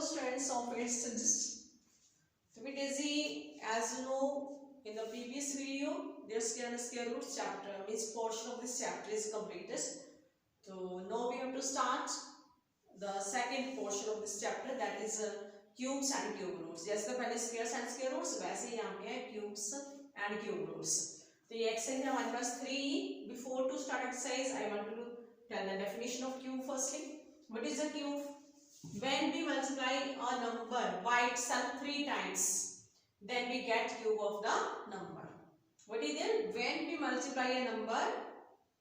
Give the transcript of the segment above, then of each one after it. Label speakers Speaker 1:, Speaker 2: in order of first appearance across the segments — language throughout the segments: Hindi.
Speaker 1: students of 8th Suggest. To be Daisy, as you know, in the previous video, their square and square roots chapter, which portion of this chapter is completed. So now we have to start the second portion of this chapter, that is cubes and cube roots. जैसे पहले squares and square roots, वैसे ही यहाँ पे है cubes and cube roots. तो ये exercise है हमारे पास 3. Before to start exercise, I want to tell the definition of cube firstly. What is a cube? When we multiply a number by itself 3 times, then we get cube of the number. What is it? When we multiply a number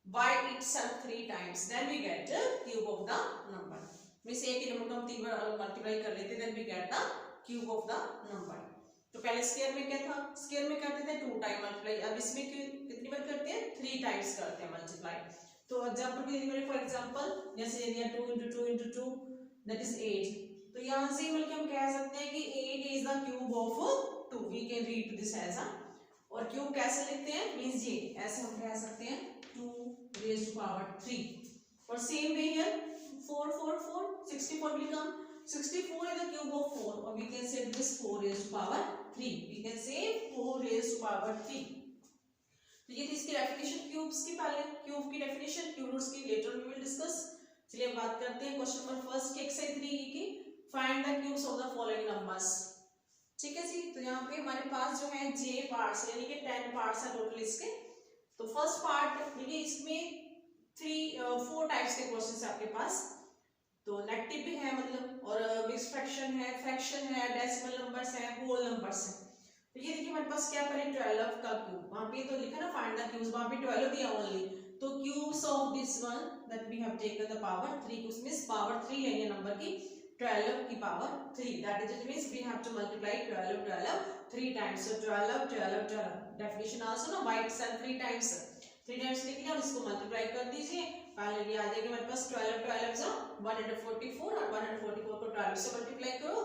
Speaker 1: by itself 3 times, then we get the cube of the number. Means एक ही नंबर को हम 3 बार मल्टीप्लाई कर लेते, then we get the cube of the number. तो पहले स्क्वायर में क्या था? स्क्वायर में करते थे 2 टाइम मल्टीप्लाई. अब इसमें कितनी बार करते हैं? 3 टाइम्स करते हैं मल्टीप्लाई. तो एग्जांपल के लिए फॉर एग्जांपल जैसे ये 2 into 2 into 2 that is 8. तो यहाँ से मतलब हम कह सकते हैं कि 8 is the cube of 2. We can read this as a. और क्यूब कैसे लिखते हैं? मींस ये ऐसे हम कह सकते हैं 2 raised to power 3. और same way here 4 4 4 64 will come. 64 is the cube of 4, or we can say this 4 raised to power 3. We can say 4 raised to power 3. तो ये थी इसकी डेफिनेशन क्यूब्स की. पहले क्यूब की डेफिनेशन, क्यूब रूट्स की लेटर वी विल डिस्कस. चलिए अब बात करते हैं क्वेश्चन नंबर फर्स्ट की एक्सरसाइज 3 की. Find the cubes of the following numbers. ठीक है जी. तो यहाँ पे हमारे पास जो है जे पार्ट्स यानी कि 10 पार्ट्स है टोटल इसके. तो फर्स्ट पार्ट देखिए, इसमें 4 टाइप्स के क्वेश्चंस है आपके पास. तो नेगेटिव भी है मतलब, और मिक्स फ्रैक्शन है, फ्रैक्शन है, डेसिमल नंबर्स है, होल नंबर्स है. तो ये देखिए हमारे पास क्या पहले 12 का क्यूब, वहां पे तो लिखा ना फाइंड द क्यूब्स, वहां पे 12 दिया ओनली. तो cubes of this one that we have taken the power 3, उसमें पावर 3 है ये नंबर की, 12 की power 3. That is it means we have to multiply 12 12 3 times. So 12 12 12 definition also ना बाय इटसेल्फ 3 टाइम्स. 3 टाइम्स लिख लिया और इसको मल्टीप्लाई कर दीजिए. पहले ये आ जाएगा हमारे पास 12 12 जो 144, और 144 को 12 से मल्टीप्लाई करो,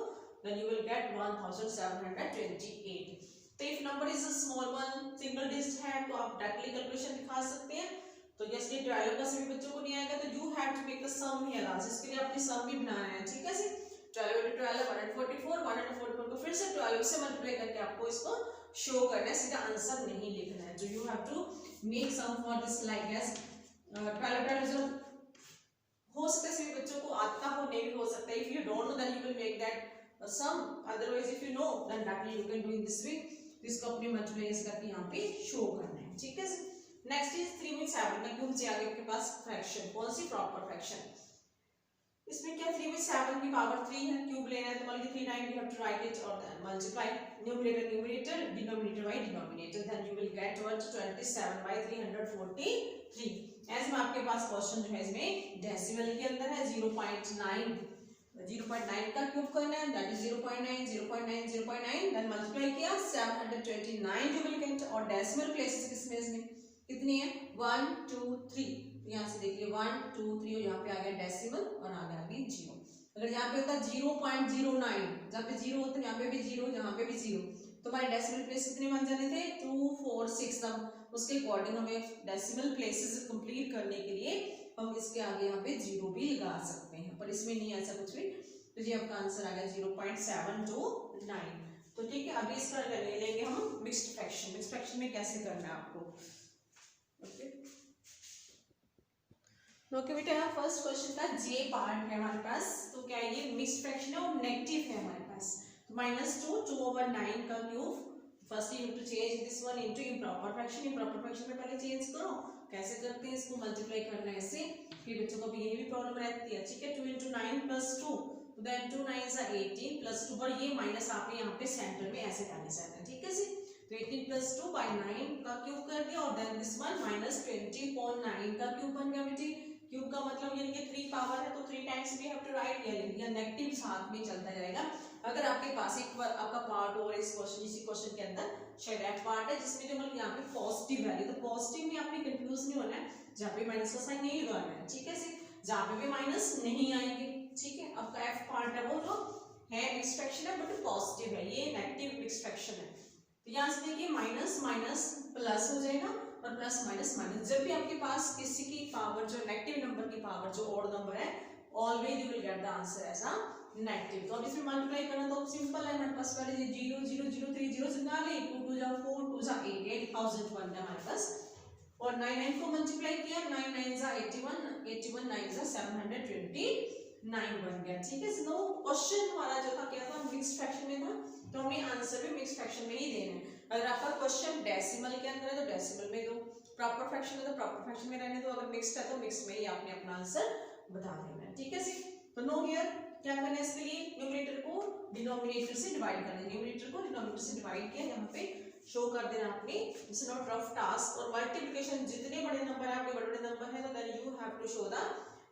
Speaker 1: then you will get 1728. तो if number is a small one, single digit है, तो आप डायरेक्टली कैलकुलेशन दिखा सकते हैं. तो जैसे ये 12 का सभी बच्चों को नहीं आएगा, तो you have to make the sum here also. इसके लिए अपनी sum भी बनाना है. ठीक है जी. 12 into 12 144, 144 को फिर से 12 से मल्टीप्लाई करके आपको इसको शो करना है, सीधा आंसर नहीं लिखना है. जो you have to make sum for this like as 12 12 जो हो सकता है सभी बच्चों को आता हो, नहीं भी हो सकता है. If you don't know, then you will make that sum. Otherwise if you know, then that you can do in this way. इसको अपने मल्टीप्लाई करके यहाँ पे शो करना है. ठीक है. नेक्स्ट इज 3 में 7 का क्यूब से आगे आपके पास फ्रैक्शन. कौन सी? Proper fraction. इसमें क्या 3 में 7 की पावर 3 है, क्यूब लेना है तो मतलब 3 time you have to write it और then multiply numerator numerator, denominator by denominator, then you will get 127/343. ऐसे में आपके पास क्वेश्चन जो है इसमें डेसिमल के अंदर है. 0.9 का क्यूब करना है, दैट इज 0.9 0.9 0.9, देन मल्टीप्लाई किया 729 जो विल गेट. और डेसिमल प्लेसेस किसमें इसमें कितनी है? 1 2 3. यहाँ से देखिए 1 2 3 और यहाँ पे आ गया डेसिमल और आ गया 0. अगर यहाँ पे होता 0.09, जहाँ पे 0 होता है यहाँ पे भी 0, यहाँ पे भी 0, तो हमारे डेसिमल प्लेस कितने बन जाने थे? 2 4 6. अब उसके अकॉर्डिंग हमें डेसिमल प्लेसेस कंप्लीट करने के लिए हम इसके आगे यहाँ पे 0 भी लगा सकते हैं, पर इसमें नहीं ऐसा कुछ भी. तो ये आपका आंसर आ गया 0.729. तो ठीक है. अभी इसका ले लेंगे हम मिक्स्ड फ्रैक्शन. मिक्स्ड फ्रैक्शन में कैसे करना है आपको. ओके बेटा, फर्स्ट क्वेश्चन का जे पार्ट है हमारे पास. तो क्या है ये? मिक्स्ड फ्रैक्शन है और नेगेटिव है हमारे पास. तो -2 2/9 का cube. First you have to change this one into improper fraction. Improper fraction में पहले चेंज करो. कैसे करते हैं इसको? मल्टीप्लाई करना है ऐसे. फिर बच्चों को भी यही भी प्रॉब्लम रहती है. ठीक है. 2 into 9 plus 2, then 2 9s are 18 plus 2, पर ये माइनस आपने यहाँ पे सेंटर में ऐसे डालने जाता है. ठीक है जी. तो 18 plus 2 by 9 का क्यूब कर दिया, और देन दिस वन -20.9 का क्यूब बन गया बेटी. क्यूब का मतलब यानी कि 3 पावर है, तो 3 times we have to write. या नेगेटिव साथ में चलता जाएगा. अगर आपके पास एक बार आपका पार्ट और इस क्वेश्चन इसी क्वेश्चन के अंदर शायद एट पार्ट है जिसमें जो मतलब यहाँ पे पॉजिटिव वैल्यू, तो पॉजिटिव में आपने कंफ्यूज नहीं होना है. जहाँ पे माइनस का साइन नहीं लगाना है. ठीक है जी. जहाँ पे भी माइनस नहीं आएंगे. ठीक है. आपका एफ पार्ट है वो जो है मिक्स्ड फ्रैक्शन है, बट पॉजिटिव है, ये नेगेटिव मिक्स्ड फ्रैक्शन है. तो यहाँ से देखिए माइनस माइनस प्लस हो जाएगा, और प्लस माइनस माइनस. जब भी आपके पास किसी की पावर जो नेगेटिव नंबर की पावर जो ऑड नंबर है always you will get the answer as a negative. तो अब इसमें मल्टीप्लाई करना तो सिंपल है, हमारे पास पहले 0 0 0 3 0 से निकाले, 2 2 जा 4 2 जा 8 8000 बन गया हमारे पास, और 9 9 को मल्टीप्लाई किया, 9 9 जा 81 81 9 जा 729 बन गया। ठीक है, नो क्वेश्चन हमारा जो था क्या था, मिक्स्ड फ्रैक्शन में था, तो हमें आंसर भी मिक्स्ड फ्रैक्शन में ही देना है। अगर आपका क्वेश्चन डेसिमल के अंदर है तो डेसिमल में दो, प्रॉपर फ्रैक्शन है तो प्रॉपर फ्रैक्शन में रहने दो, अगर मिक्स्ड है तो मिक्स में ही आपने अपना आंसर बता देना है। ठीक है जी, तो नो हियर क्या करना है, इसके लिए न्यूमरेटर को डिनोमिनेटर से डिवाइड करना है, न्यूमरेटर को डिनोमिनेटर से डिवाइड किया, यहाँ पे शो कर देना आपने, इट्स नॉट रफ टास्क। और मल्टीप्लिकेशन जितने बड़े नंबर है आपके बड़े बड़े नंबर है तो then you have to show the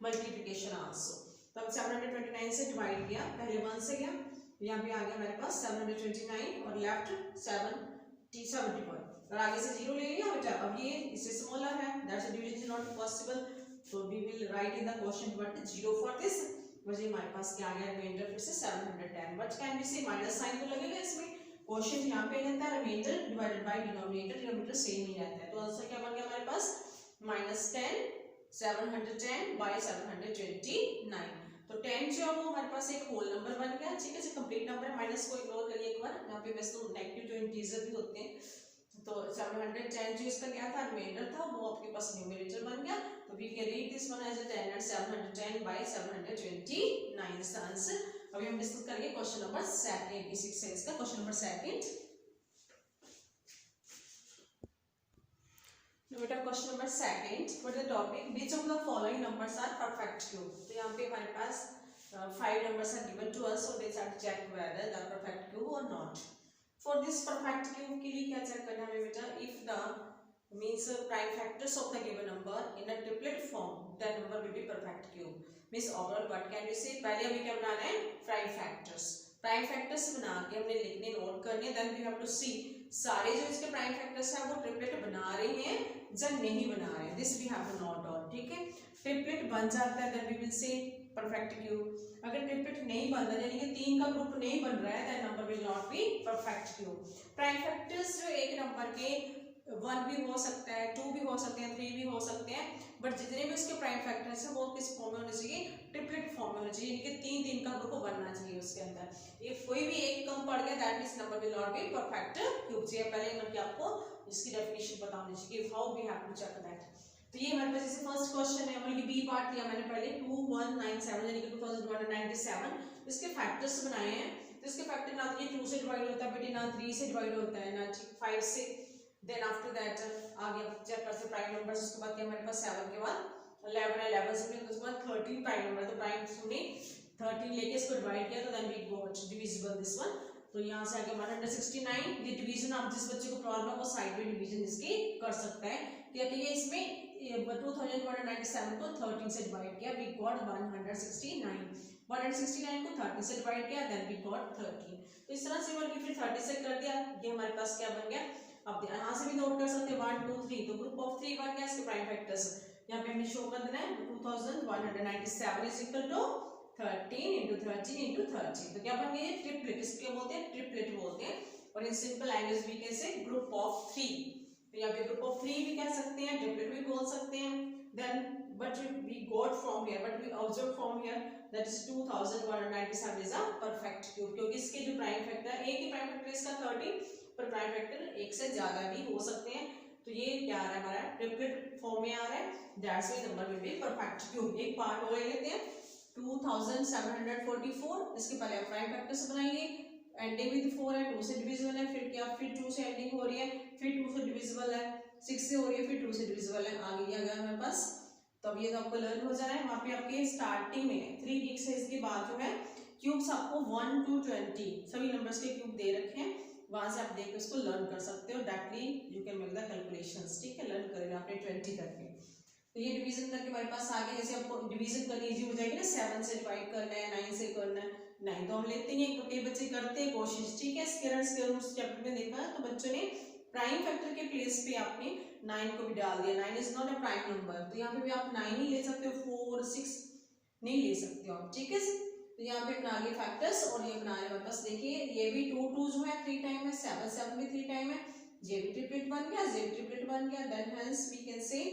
Speaker 1: multiplication also. तो अब 729 से डिवाइड किया, पहले 1 से गया, यहाँ पे आ गया हमारे पास 729 और लेफ्ट 71 और आगे से 0 ले लिया बेटा। अब ये इससे स्मॉलर है, that's division is not possible, so we will write in the question but 0 for this। वजह हमारे पास क्या आ गया, रिमाइंडर फिर से 710, but can be say minus sign तो लगेगा इसमें, क्वेश्चन यहाँ पे रहता है reminder divided by denominator, denominator same ही रहता है, तो आंसर क्या बन गया हमारे पास -10 710 by 729। तो 10 जो है वो हमारे पास एक होल नंबर बन गया। ठीक है, जो कंप्लीट नंबर है, माइनस को इग्नोर करिए एक बार, यहाँ पे वैसे तो नेगेटिव जो इंटीजर भी होते हैं, तो 710 जो इसका क्या था, रिमाइंडर था, वो आपके पास न्यूमरेटर बन गया, तो we can read this one as 10 and 710 by 729 is the answer. अभी हम डिस्कस करेंगे क्वेश्चन नंबर 2 इसी सेंस का, क्वेश्चन नंबर 2। बेटा question number 2, what is the topic, which of the following numbers are perfect cube. तो यहाँ पे हमारे पास 5 numbers are given to us, so they have to check whether they are perfect cube or not। For this perfect cube के लिए क्या चेक करना है बेटा, if the means prime factors of the given number in a triplet form, that number will be perfect cube। means overall what can we say, पहले हमें क्या बनाना है, prime factors, prime factors बना के हमने लिखने नोट करने, then we have to see सारे जो इसके prime factors हैं वो ट्रिपलेट बना रहे हैं या नहीं बना रहे हैं, this we have to note down। ठीक है, ट्रिपलेट बन जाता है then we will say perfect cube, अगर ट्रिपलेट नहीं बन रहा यानी कि 3 का ग्रुप नहीं बन रहा है then number will not be perfect cube। Prime factors जो एक नंबर के 1 भी हो सकता है, 2 भी हो सकते हैं, 3 भी हो सकते हैं, बट जितने भी उसके प्राइम फैक्टर्स हैं वो किस फॉर्म में होने चाहिए, ट्रिपलेट फॉर्म में होना चाहिए, यानी कि 3 का ग्रुप बनना चाहिए उसके अंदर। इफ कोई भी एक कम पड़ गया that means number will not be perfect cube. ये पहले मतलब आपको इसकी डेफिनेशन पता होनी चाहिए, how we have to check that. तो ये हमारे पास जैसे फर्स्ट क्वेश्चन है, मतलब बी पार्ट लिया मैंने पहले 2197 यानी कि 2197, इसके फैक्टर्स बनाए हैं, तो इसके फैक्टर ना तो ये 2 से डिवाइड होता है बेटे, ना 3 से डिवाइड होता है, ना 5 से, देन आफ्टर दैट आगे चेक करते प्राइम नंबर्स, उसके बाद क्या हमारे पास 7 के बाद 11 है, 11 से फिर उसके बाद 13 प्राइम नंबर, तो प्राइम हमने 13 लेके इसको डिवाइड किया, तो then we got divisible this one. तो यहाँ से आगे 169, ये डिवीजन आप जिस बच्चे को प्रॉब्लम है वो साइड में डिवीजन इसकी कर सकता है, क्या कि ये इसमें 2197 को 13 से डिवाइड किया, वी गॉट 169 को 13 से डिवाइड किया, देन वी गॉट 13। तो इस तरह से बल्कि फिर 30 से कर दिया, ये हमारे पास क्या बन गया, अब यहाँ से भी नोट कर सकते हैं 1 2 3, तो ग्रुप ऑफ 3 बन गया, इसके प्राइम फैक्टर्स यहाँ पे हमें शो कर देना है, 2197 is equal to 13 into 13 into 13, तो क्या बन गया, ट्रिपलेट, इसको बोलते हैं ट्रिपलेट बोलते हैं, और in simple language we can say group of 3, तो यहाँ पे ग्रुप ऑफ 3 भी कह सकते हैं, ट्रिपलेट भी बोल सकते हैं, then but we got from here, but we observe from here that is 2197 is a perfect cube, क्योंकि इसके जो प्राइम फैक्टर एक ही प्राइम फैक्टर इसका 13, पर प्राइम फैक्टर एक से ज्यादा भी हो सकते हैं, तो ये क्या आ रहा है हमारा ट्रिपलेट फॉर्म में आ रहा है, that's why number will be perfect cube. एक पार्ट और लेते हैं 2744, इसके पहले आप प्राइम फैक्टर्स बनाइए, एंडिंग विद 4 है, 2 से डिविजिबल है, फिर क्या, फिर 2 से एंडिंग हो रही है, फिर 2 से डिविजिबल है, 6 से हो रही है, फिर 2 से डिविजिबल है, आगे क्या गया हमारे पास, तो अब ये तो आपको लर्न हो जाना है। वहाँ पे आपके स्टार्टिंग में 3 वीक्स है, इसके बाद जो है क्यूब्स आपको 1 to 20 सभी नंबर्स के क्यूब दे रखे हैं, वहां से आप देख के उसको लर्न कर सकते हो, directly you can make the calculations. ठीक है, लर्न करेगा आपने 20 तक के, तो ये डिवीजन करके हमारे पास आ गया, जैसे आपको डिवीजन करनी इजी हो जाएगी ना, 7 से डिवाइड करना है, 9 से करना है, 9 तो हम लेते हैं, तो कई बच्चे करते हैं कोशिश। ठीक है, स्क्वायर रूट्स चैप्टर में देखा है, तो बच्चों ने प्राइम फैक्टर के प्लेस पे आपने 9 को भी डाल दिया, 9 is not a prime number, तो यहाँ पे भी आप 9 ही ले सकते हो, 4 6 नहीं ले सकते हो आप। ठीक है, तो यहाँ पे बना लिए फैक्टर्स, और ये बना रहे बस देखिए, ये भी 2 2 जो है 3 टाइम है, 7 7 भी 3 टाइम है, ये भी ट्रिपलेट बन गया, ये भी ट्रिपलेट बन गया, देन हेंस वी कैन से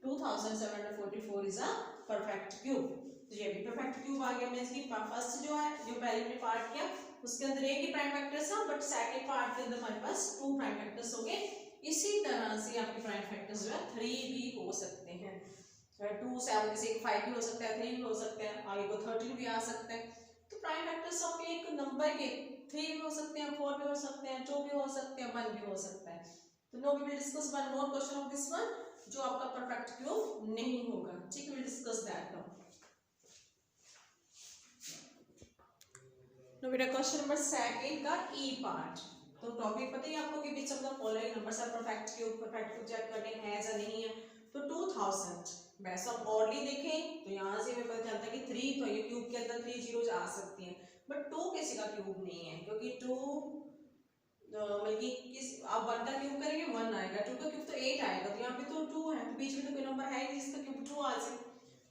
Speaker 1: 2744 is a perfect cube। तो ये भी परफेक्ट क्यूब आ गया। मींस कि फर्स्ट जो है, जो पहले हमने पार्ट किया उसके अंदर एक ही प्राइम फैक्टर्स था, बट सेकंड पार्ट के अंदर हमारे पास 2 प्राइम फैक्टर्स हो गए। इसी तरह से आपके प्राइम फैक्टर्स जो है 3 भी हो सकते हैं। 2 7 जैसे 5 भी हो सकता है, 3 भी हो सकता है, आगे को 13 भी आ सकता है। तो प्राइम फैक्टर्स ऑफ एक नंबर के 3 भी हो सकते हैं, 4 भी हो सकते हैं, 2 भी हो सकते हैं, 1 भी हो सकता है। तो now we will discuss one more question of this one, जो आपका परफेक्ट क्यूब नहीं होगा। ठीक, we will discuss that now. Now बेटा क्वेश्चन नंबर 2 का ई पार्ट। तो टॉपिक पता ही आपको कि which of the following numbers are perfect cube check करने हैं या नहीं है। तो 2000 वैसे हम ऑडली देखें तो यहाँ से हमें पता चलता है कि 3 तो ये क्यूब के अंदर 3 जीरोज आ सकती हैं, बट 2 किसी का क्यूब नहीं है, क्योंकि 2 मतलब कि किस आप 1 का क्यूब करेंगे 1 आएगा, 2 का क्यूब तो 8 आएगा, तो यहाँ पे तो 2 है, तो बीच में तो कोई नंबर है नहीं जिसका क्यूब 2 आ जाए।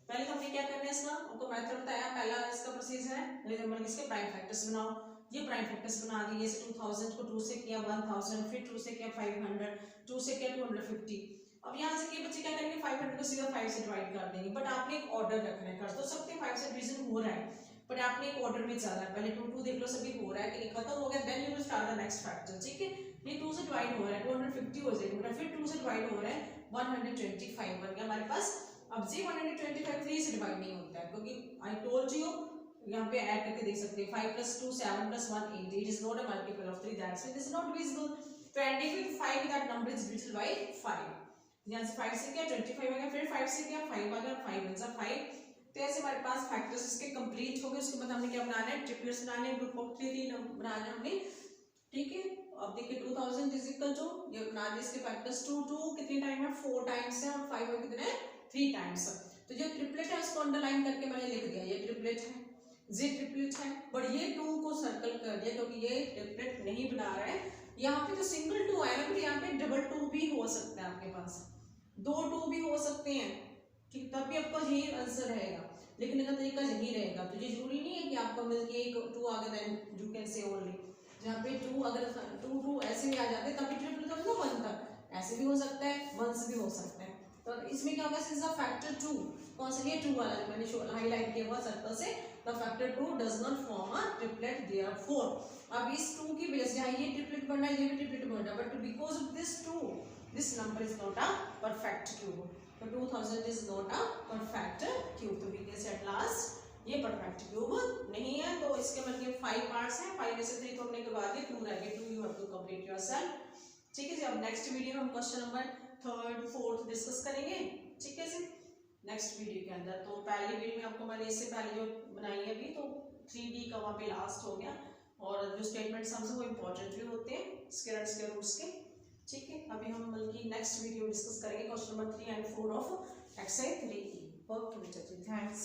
Speaker 1: पहले तो हमने क्या करना है, इसका आपको मेथड बताया, पहला इसका प्रोसीजर है, मतलब इसके प्राइम फैक्टर्स बनाओ। ये प्राइम फैक्टर्स बना दिए, जैसे 2000 को 2 से किया 1000, फिर 2 से किया 500, 2 से किया 250। अब यहाँ से के बच्चे क्या करेंगे, 500 को सीधा 5 से डिवाइड कर देंगे, बट आपने एक ऑर्डर रखना है। कर तो सकते हैं 5 से डिवीजन हो रहा है, बट आपने एक ऑर्डर में चलना है। पहले 2 2 देख लो सभी हो रहा है कि नहीं, खत्म हो गया, then you will start the next factor. ठीक है, ये 2 से डिवाइड हो रहा है 250 हो जाएगा, फिर 2 से डिवाइड हो रहा है 125 बन गया हमारे पास। अब जी 125 3 से डिवाइड नहीं होता है, क्योंकि आई टोल्ड यू यहाँ पे ऐड करके देख सकते हैं 5 + 2 7 + 1 8, it is not a multiple of 3, that's why this is not divisible. तो ending with 5 that number is divisible by 5। यहाँ से 5 से किया 25 आ गया, फिर 5 से किया 5 आ गया, 5 × 5। तो ऐसे हमारे पास फैक्टर्स इसके कंप्लीट हो गए। उसके बाद हमने क्या बनाना है, ट्रिपलेट्स बनाने हैं, ग्रुप ऑफ 3 बनाना है हमने। ठीक है, अब देखिए 2000 इज इक्वल टू, ये बना दिए इसके फैक्टर्स 2 2 कितने टाइम है 4 टाइम्स है, और 5 कितने 3 टाइम्स। तो जो ट्रिपलेट है उसको अंडरलाइन करके मैंने लिख दिया, ये ट्रिपलेट है, ये ट्रिपलेट है, बट ये 2 को सर्कल कर दिया क्योंकि ये ट्रिपलेट नहीं बना रहा है। यहाँ पे तो सिंगल 2 आया ना, फिर यहाँ पे डबल 2 भी हो सकता है, आपके पास 2 2 भी हो सकते हैं। ठीक, तब भी आपका यही आंसर रहेगा, लिखने का तरीका यही रहेगा। तो ये जरूरी नहीं है कि आपका मिलके एक 2 आ गया then you can say only, जहाँ पे 2 अगर 2 2 ऐसे भी आ जाते हैं तब भी ट्रिपल तो ना बनता, ऐसे भी हो सकता है, 1 से भी हो सकता है। तो इसमें क्या होगा, सिंस द फैक्टर 2, कौन सा ये 2 वाला जो मैंने हाईलाइट किया हुआ सर्कल से, the factor 2 does not form a triplet therefore. अब इस 2 की वजह से यहाँ ये ट्रिपलेट बनना है, ये भी ट्रिपलेट बनना है, but because of this 2 this number is not a perfect cube. तो 2000 is not a perfect cube. तो we can say at last ये परफेक्ट क्यूब नहीं है। तो इसके मतलब 5 पार्ट्स हैं, 5 में से 3 तो हमने करवा दिए, 2 रह गए, 2 you have to complete yourself. ठीक है जी, अब नेक्स्ट वीडियो में हम question number 3rd 4th discuss करेंगे। ठीक है जी, नेक्स्ट वीडियो के अंदर। तो पहली वीडियो में आपको मैंने इससे पहले जो बनाई है अभी, तो 3D का वहाँ पे लास्ट हो गया, और जो स्टेटमेंट समझो वो इंपॉर्टेंट भी होते हैं स्केलर्स के रूट्स के। ठीक है, अभी हम बल्कि नेक्स्ट वीडियो डिस्कस करेंगे question number 3 and 4 of exercise 3E। Okay बेटा जी, थैंक्स।